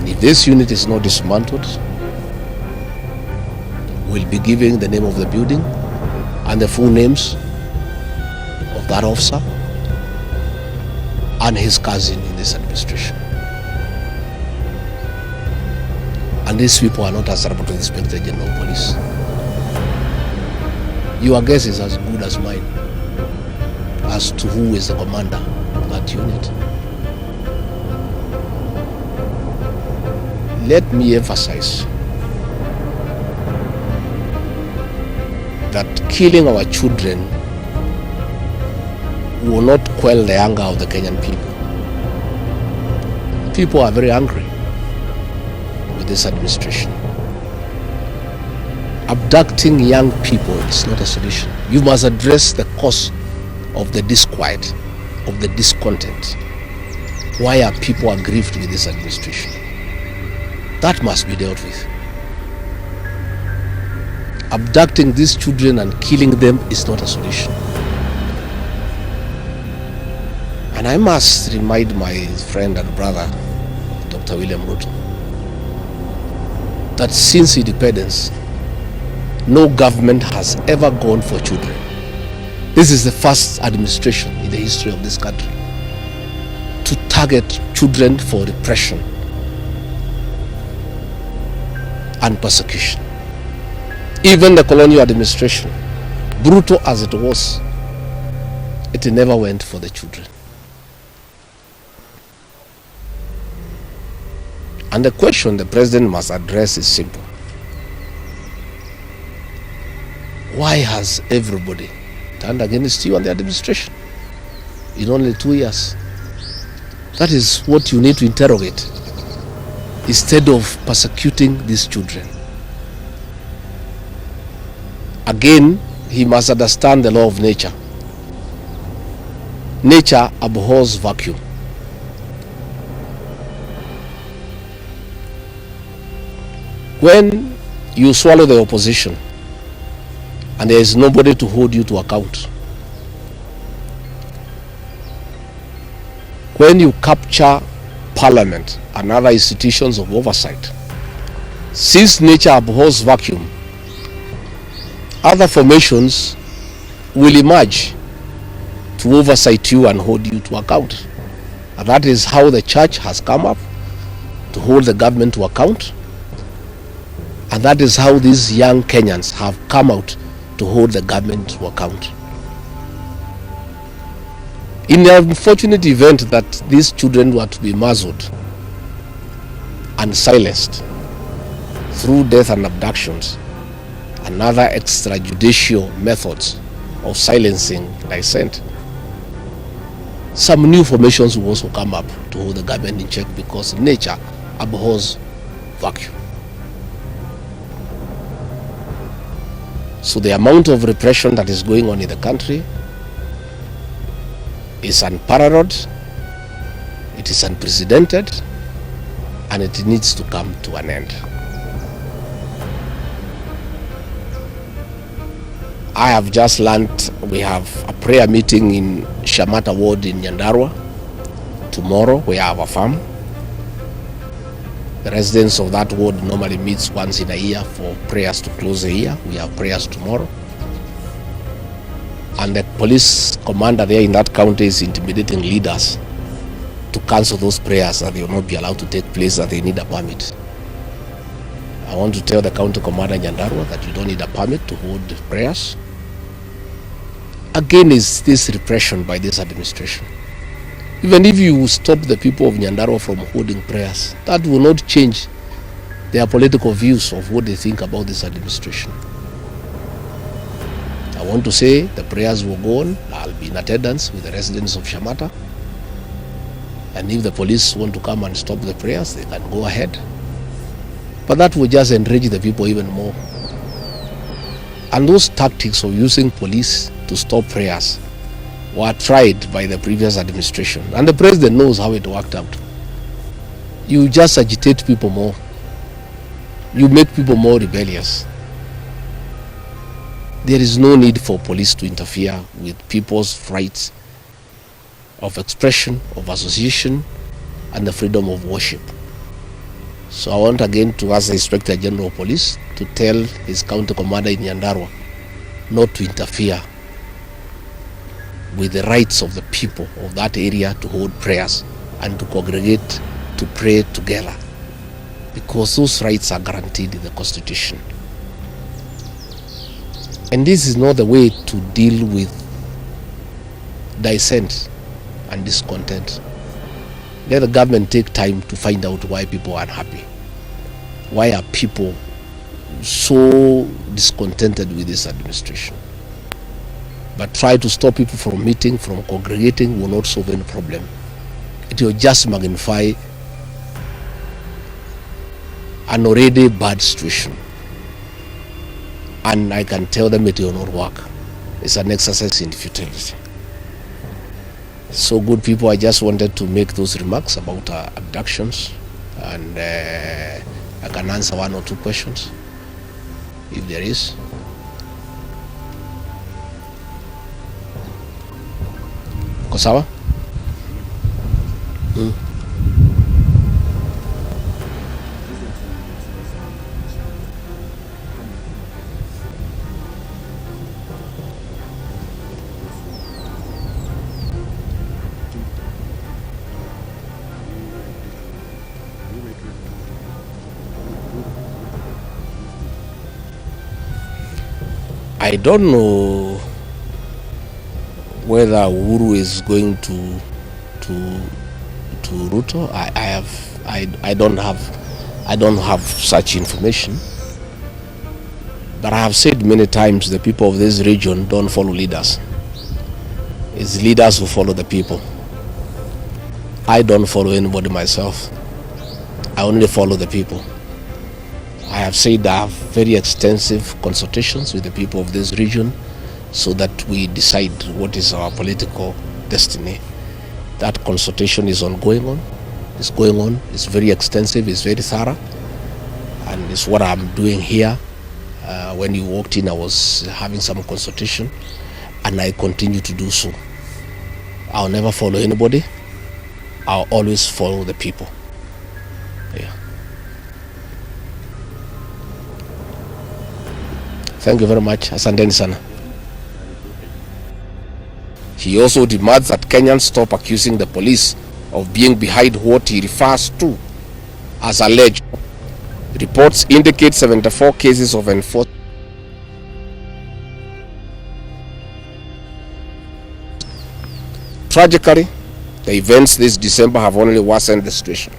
And if this unit is not dismantled, we'll be giving the name of the building and the full names of that officer and his cousin in this administration. And these people are not answerable to the Inspector General of Police. Your guess is as good as mine as to who is the commander of that unit. Let me emphasize that killing our children will not quell the anger of the Kenyan people. People are very angry with this administration. Abducting young people is not a solution. You must address the cause of the disquiet, of the discontent. Why are people aggrieved with this administration? That must be dealt with. Abducting these children and killing them is not a solution. And I must remind my friend and brother, Dr. William Ruto, that since independence, no government has ever gone for children. This is the first administration in the history of this country to target children for repression and persecution. Even the colonial administration, brutal as it was, it never went for the children. And the question the president must address is simple. Why has everybody turned against you and the administration in only 2 years? That is what you need to interrogate instead of persecuting these children. Again, he must understand the law of nature. Nature abhors vacuum. When you swallow the opposition and there is nobody to hold you to account, when you capture parliament and other institutions of oversight, since nature abhors vacuum, other formations will emerge to oversight you and hold you to account. And that is how the church has come up to hold the government to account. And that is how these young Kenyans have come out to hold the government to account. In the unfortunate event that these children were to be muzzled and silenced through death and abductions and other extrajudicial methods of silencing dissent, some new formations will also come up to hold the government in check, because nature abhors vacuum. So the amount of repression that is going on in the country is unparalleled, it is unprecedented, and it needs to come to an end. I have just learned we have a prayer meeting in Shamata Ward in Nyandarua tomorrow. We have a farm. The residents of that ward normally meets once in a year for prayers to close the year. We have prayers tomorrow. And the police commander there in that county is intimidating leaders to cancel those prayers, that they will not be allowed to take place, that they need a permit. I want to tell the county commander in Nyandarua that you don't need a permit to hold prayers. Again, is this repression by this administration. Even if you stop the people of Nyandarua from holding prayers, that will not change their political views of what they think about this administration. I want to say the prayers will go on. I'll be in attendance with the residents of Shamata. And if the police want to come and stop the prayers, they can go ahead. But that will just enrage the people even more. And those tactics of using police to stop prayers were tried by the previous administration, and the president knows how it worked out. You just agitate people more. You make people more rebellious. There is no need for police to interfere with people's rights of expression, of association, and the freedom of worship. So I want again to ask the Inspector General of Police to tell his county commander in Nyandarua not to interfere with the rights of the people of that area to hold prayers and to congregate to pray together, because those rights are guaranteed in the Constitution. And this is not the way to deal with dissent and discontent. Let the government take time to find out why people are unhappy. Why are people so discontented with this administration? But try to stop people from meeting, from congregating will not solve any problem. It will just magnify an already bad situation. And I can tell them it will not work. It's an exercise in futility. So good people, I just wanted to make those remarks about abductions, and I can answer one or two questions if there is. Kosawa? I don't know whether Uhuru is going to Ruto. I don't have such information. But I have said many times the people of this region don't follow leaders. It's leaders who follow the people. I don't follow anybody myself. I only follow the people. I have said I have very extensive consultations with the people of this region so that we decide what is our political destiny. That consultation is ongoing. It's going on. It's very extensive. It's very thorough. And it's what I'm doing here. When you walked in, I was having some consultation, and I continue to do so. I'll never follow anybody. I'll always follow the people. Yeah. Thank you very much. Asanteni sana. He also demands that Kenyans stop accusing the police of being behind what he refers to as alleged. Reports indicate 74 cases of enforcement. Tragically, the events this December have only worsened the situation.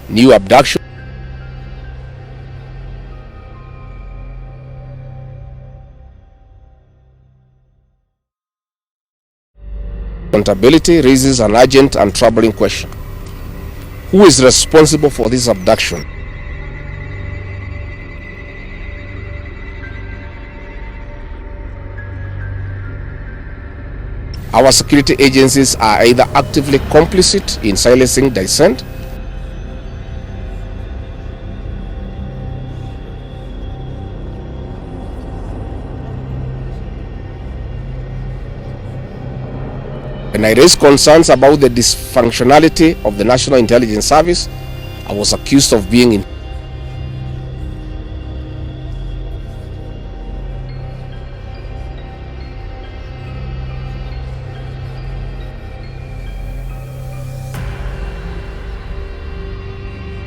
New abductions, accountability raises an urgent and troubling question. Who is responsible for this abduction? Our security agencies are either actively complicit in silencing dissent, when I raised concerns about the dysfunctionality of the National Intelligence Service, I was accused of being in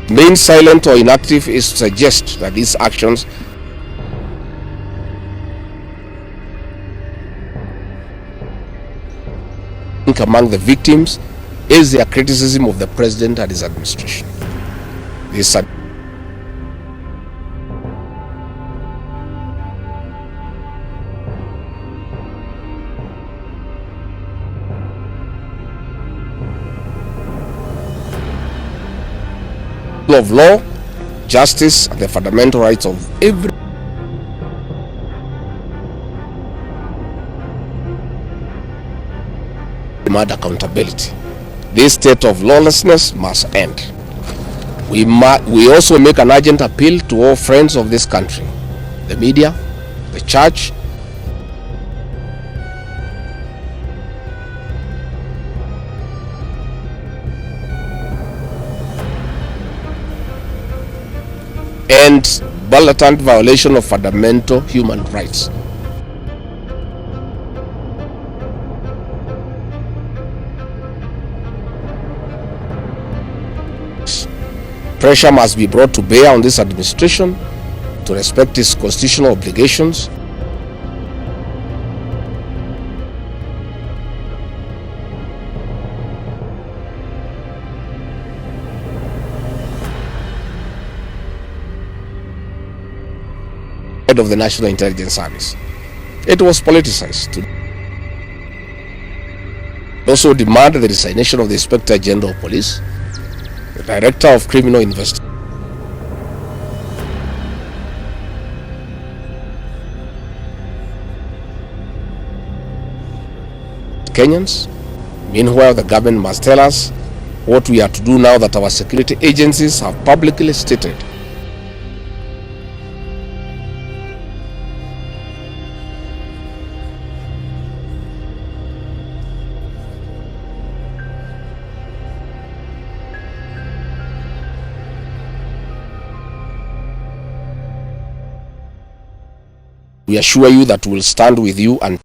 remain silent or inactive is to suggest that these actions among the victims is their criticism of the president and his administration. This of law, justice, and the fundamental rights of every demand accountability. This state of lawlessness must end. We also make an urgent appeal to all friends of this country, the media, the church, and blatant violation of fundamental human rights. Pressure must be brought to bear on this administration to respect its constitutional obligations of the National Intelligence Service. It was politicized. Also demand the resignation of the Inspector General of Police, the Director of Criminal Investigation, Kenyans. Meanwhile, the government must tell us what we are to do now that our security agencies have publicly stated we assure you that we will stand with you and